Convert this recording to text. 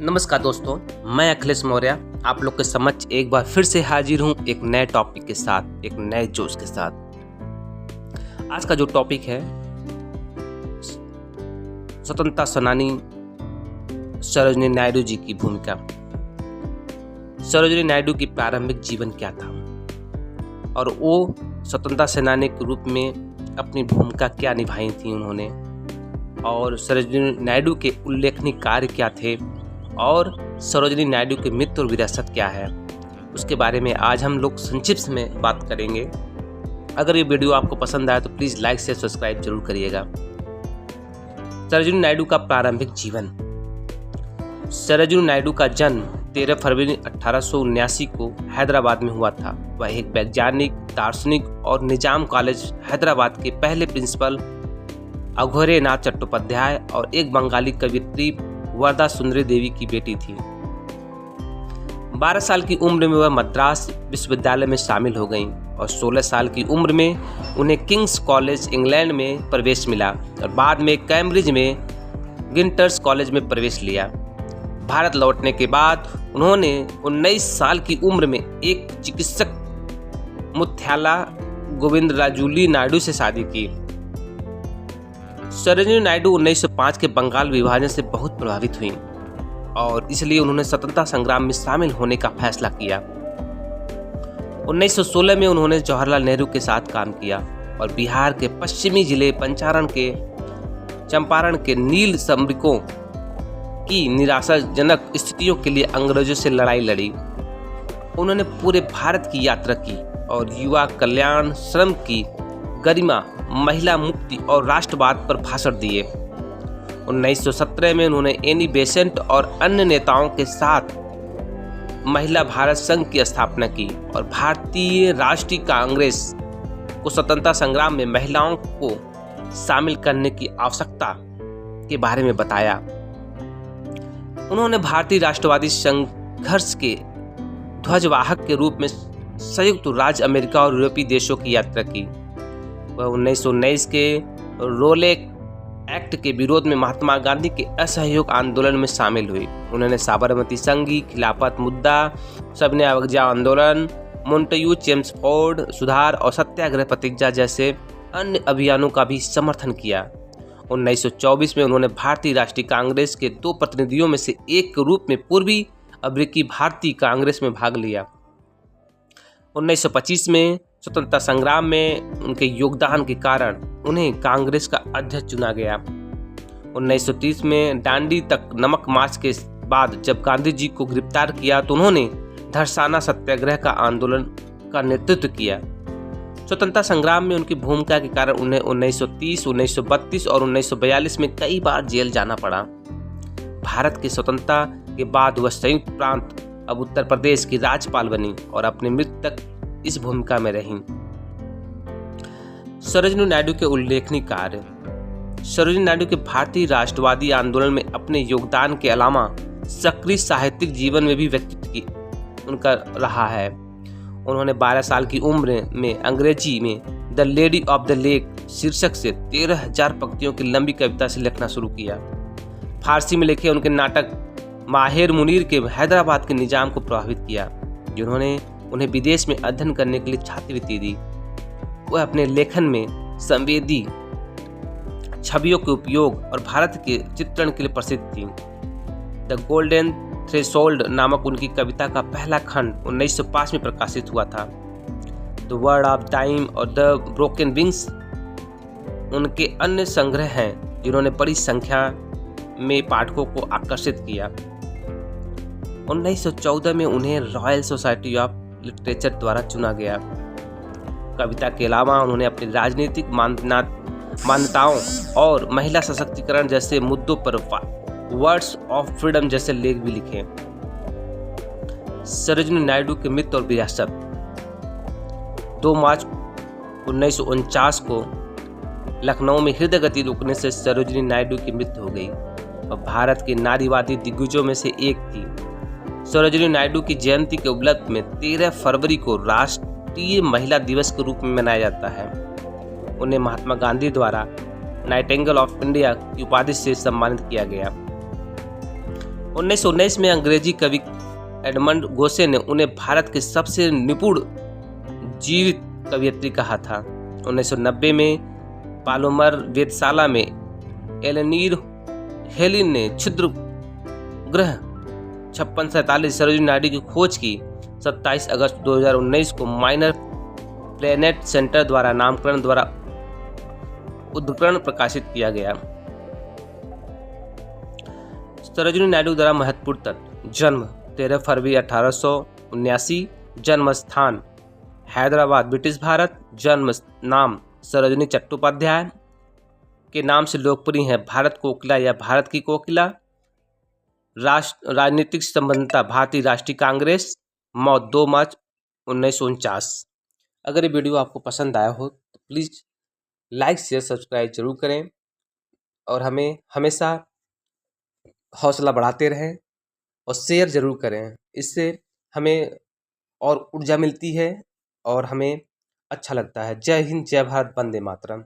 नमस्कार दोस्तों, मैं अखिलेश मौर्य आप लोग के समक्ष एक बार फिर से हाजिर हूं एक नए टॉपिक के साथ, एक नए जोश के साथ। आज का जो टॉपिक है स्वतंत्रता सेनानी सरोजिनी नायडू जी की भूमिका। सरोजिनी नायडू की प्रारंभिक जीवन क्या था और वो स्वतंत्रता सेनानी के रूप में अपनी भूमिका क्या निभाई थी उन्होंने, और सरोजिनी नायडू के उल्लेखनीय कार्य क्या थे और सरोजिनी नायडू के मित्र और विरासत क्या है, उसके बारे में आज हम लोग संक्षिप्त में बात करेंगे। अगर ये वीडियो आपको पसंद आए तो प्लीज़ लाइक से सब्सक्राइब जरूर करिएगा। सरोजिनी नायडू का प्रारंभिक जीवन। सरोजिनी नायडू का जन्म 13 फरवरी 1879 को हैदराबाद में हुआ था। वह एक वैज्ञानिक, दार्शनिक और निजाम कॉलेज हैदराबाद के पहले प्रिंसिपल अघोरे नाथ चट्टोपाध्याय और एक बंगाली कवियत्री वरदा सुंदरी देवी की बेटी थी। 12 साल की उम्र में वह मद्रास विश्वविद्यालय में शामिल हो गईं और 16 साल की उम्र में उन्हें किंग्स कॉलेज इंग्लैंड में प्रवेश मिला और बाद में कैम्ब्रिज में विंटर्स कॉलेज में प्रवेश लिया। भारत लौटने के बाद उन्होंने 19 साल की उम्र में एक चिकित्सक मुथ्याला गोविंदराजुली नायडू से शादी की। सरोजिनी नायडू 1905 के बंगाल विभाजन से बहुत प्रभावित हुई और इसलिए उन्होंने स्वतंत्रता संग्राम में शामिल होने का फैसला किया। 1916 में उन्होंने जवाहरलाल नेहरू के साथ काम किया और बिहार के पश्चिमी जिले चंपारण के नील श्रमिकों की निराशाजनक स्थितियों के लिए अंग्रेजों से लड़ाई लड़ी। उन्होंने पूरे भारत की यात्रा की और युवा कल्याण, श्रम की गरिमा, महिला मुक्ति और राष्ट्रवाद पर भाषण दिए। 1917 में उन्होंने एनी बेसेंट और अन्य नेताओं के साथ महिला भारत संघ की स्थापना की और भारतीय राष्ट्रीय कांग्रेस को स्वतंत्रता संग्राम में महिलाओं को शामिल करने की आवश्यकता के बारे में बताया। उन्होंने भारतीय राष्ट्रवादी संघर्ष के ध्वजवाहक के रूप में संयुक्त राज्य अमेरिका और यूरोपीय देशों की यात्रा की। वह 1919 के रोलेक एक्ट के विरोध में महात्मा गांधी के असहयोग आंदोलन में शामिल हुई। उन्होंने साबरमती संधि, खिलाफत मुद्दा, सबने अवज्ञा आंदोलन, मोन्टेग्यू चेम्सफोर्ड सुधार और सत्याग्रह प्रतिज्ञा जैसे अन्य अभियानों का भी समर्थन किया। 1924 में उन्होंने भारतीय राष्ट्रीय कांग्रेस के 2 प्रतिनिधियों में से एक के रूप में पूर्वी अफ्रीकी भारतीय कांग्रेस में भाग लिया। 1925 में स्वतंत्रता संग्राम में उनके योगदान के कारण उन्हें कांग्रेस का अध्यक्ष चुना गया। 1930 में दांडी तक नमक मार्च के बाद जब गांधी जी को गिरफ्तार किया तो उन्होंने धरसाना सत्याग्रह का आंदोलन का नेतृत्व किया। स्वतंत्रता संग्राम में उनकी भूमिका के कारण उन्हें 1930, 1932 और 1942 में कई बार जेल जाना पड़ा। भारत की स्वतंत्रता के बाद वह संयुक्त प्रांत अब उत्तर प्रदेश की राज्यपाल बनी और अपनी मृत्यु तक इस भूमिका में रही। सरोजिनी नायडू के उल्लेखनीय कार्य। सरोजिनी नायडू के भारतीय राष्ट्रवादी आंदोलन में अपने योगदान के अलावा सक्रिय साहित्यिक जीवन में भी व्यक्तित्व की उनका रहा है। उन्होंने 12 साल की उम्र में अंग्रेजी में the lady of the lake शीर्षक से 13,000 पंक्तियों की लंबी कविता से लिखना शुरू किया। फारसी में लिखे उनके नाटक माहिर मुनीर के हैदराबाद के निजाम को प्रभावित किया, जिन्होंने उन्हें विदेश में अध्ययन करने के लिए छात्रवृत्ति दी। वह अपने लेखन में संवेदी छवियों के उपयोग और भारत के चित्रण के लिए प्रसिद्ध थी। द गोल्डन थ्रेशोल्ड नामक उनकी कविता का पहला खंड 1905 में प्रकाशित हुआ था। द वर्ड ऑफ टाइम और द ब्रोकन विंग्स उनके अन्य संग्रह हैं जिन्होंने बड़ी संख्या में पाठकों को आकर्षित किया। 1914 में उन्हें रॉयल सोसाइटी ऑफ लिटरेचर द्वारा चुना गया। कविता के अलावा उन्होंने अपनी राजनीतिक मान्यताओं और महिला सशक्तिकरण जैसे मुद्दों पर वर्ड्स ऑफ फ्रीडम जैसे लेख भी लिखे। सरोजिनी नायडू के मित्र और विरासत। 2 मार्च 1949 को लखनऊ में हृदय गति रुकने से सरोजिनी नायडू की मृत्यु हो गई और भारत के नारीवादी दिग्गजों में से एक थी। सरोजिनी नायडू की जयंती के उपलक्ष्य में 13 फरवरी को राष्ट्रीय महिला दिवस के रूप में मनाया जाता है। उन्हें महात्मा गांधी द्वारा नाइटिंगेल ऑफ इंडिया की उपाधि से सम्मानित किया गया। 1919 में अंग्रेजी कवि एडमंड गोसे ने उन्हें भारत के सबसे निपुण जीवित कवयित्री कहा था। 1990 में पालोमर वेधशाला में एलेनीर हेलिन ने क्षुद्र ग्रह 5647 सरोजिनी नायडू की खोज की। 27 अगस्त 2019 को माइनर प्लेनेट सेंटर द्वारा नामकरण द्वारा उद्धरण प्रकाशित किया गया। सरोजिनी नायडू द्वारा महत्वपूर्ण तथ्य: जन्म 13 फरवरी 1879, जन्म स्थान हैदराबाद ब्रिटिश भारत, जन्म नाम सरोजिनी चट्टोपाध्याय के नाम से लोकप्रिय है, भारत कोकिला या भारत की कोकिला। राजनीतिक संबद्धता भारतीय राष्ट्रीय कांग्रेस, मौत 2 मार्च 1949। अगर ये वीडियो आपको पसंद आया हो तो प्लीज़ लाइक शेयर सब्सक्राइब जरूर करें और हमें हमेशा हौसला बढ़ाते रहें और शेयर ज़रूर करें। इससे हमें और ऊर्जा मिलती है और हमें अच्छा लगता है। जय हिंद, जय भारत, वंदे मातरम।